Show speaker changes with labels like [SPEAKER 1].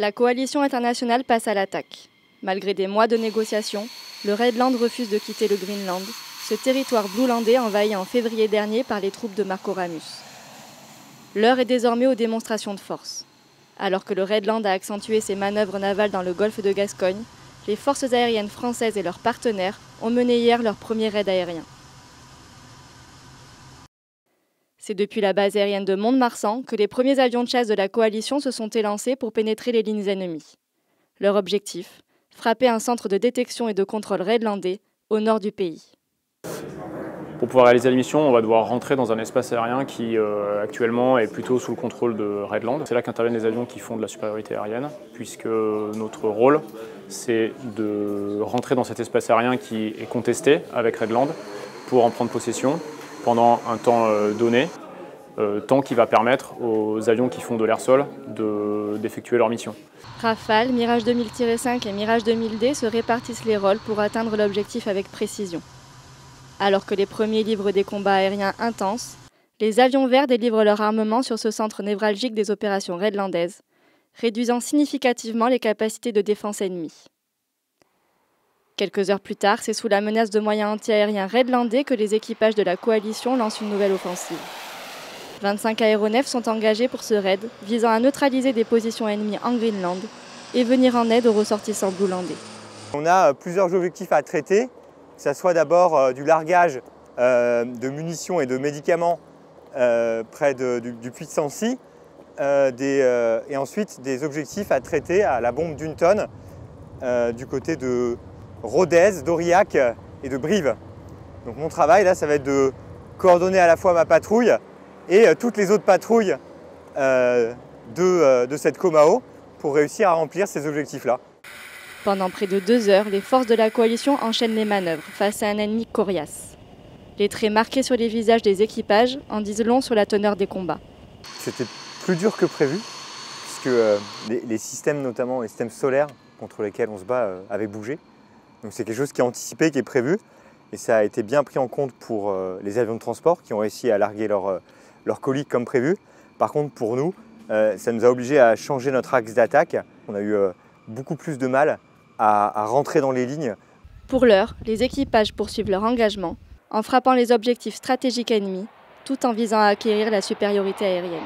[SPEAKER 1] La coalition internationale passe à l'attaque. Malgré des mois de négociations, le Redland refuse de quitter le Greenland, ce territoire bluelandais envahi en février dernier par les troupes de Marco Ramus. L'heure est désormais aux démonstrations de force. Alors que le Redland a accentué ses manœuvres navales dans le golfe de Gascogne, les forces aériennes françaises et leurs partenaires ont mené hier leur premier raid aérien. C'est depuis la base aérienne de Mont-de-Marsan que les premiers avions de chasse de la coalition se sont élancés pour pénétrer les lignes ennemies. Leur objectif, frapper un centre de détection et de contrôle redlandais au nord du pays.
[SPEAKER 2] Pour pouvoir réaliser la mission, on va devoir rentrer dans un espace aérien qui actuellement est plutôt sous le contrôle de Redland. C'est là qu'interviennent les avions qui font de la supériorité aérienne, puisque notre rôle, c'est de rentrer dans cet espace aérien qui est contesté avec Redland pour en prendre possession pendant un temps donné, temps qui va permettre aux avions qui font de l'air-sol d'effectuer leur mission.
[SPEAKER 1] Rafale, Mirage 2000-5 et Mirage 2000D se répartissent les rôles pour atteindre l'objectif avec précision. Alors que les premiers livrent des combats aériens intenses, les avions verts délivrent leur armement sur ce centre névralgique des opérations redlandaises, réduisant significativement les capacités de défense ennemies. Quelques heures plus tard, c'est sous la menace de moyens anti-aériens redlandais que les équipages de la coalition lancent une nouvelle offensive. 25 aéronefs sont engagés pour ce raid, visant à neutraliser des positions ennemies en Greenland et venir en aide aux ressortissants bluelandais.
[SPEAKER 3] On a plusieurs objectifs à traiter, que ce soit d'abord du largage de munitions et de médicaments près du puits de Sancy, et ensuite des objectifs à traiter à la bombe d'une tonne du côté de Rodez, d'Aurillac et de Brive. Donc mon travail là, ça va être de coordonner à la fois ma patrouille et toutes les autres patrouilles de cette Comao pour réussir à remplir ces objectifs-là.
[SPEAKER 1] Pendant près de 2 heures, les forces de la coalition enchaînent les manœuvres face à un ennemi coriace. Les traits marqués sur les visages des équipages en disent long sur la teneur des combats.
[SPEAKER 3] C'était plus dur que prévu, puisque les systèmes, notamment les systèmes solaires contre lesquels on se bat, avaient bougé. Donc c'est quelque chose qui est anticipé, qui est prévu, et ça a été bien pris en compte pour les avions de transport qui ont réussi à larguer leur colis comme prévu. Par contre, pour nous, ça nous a obligés à changer notre axe d'attaque. On a eu beaucoup plus de mal à rentrer dans les lignes.
[SPEAKER 1] Pour l'heure, les équipages poursuivent leur engagement en frappant les objectifs stratégiques ennemis, tout en visant à acquérir la supériorité aérienne.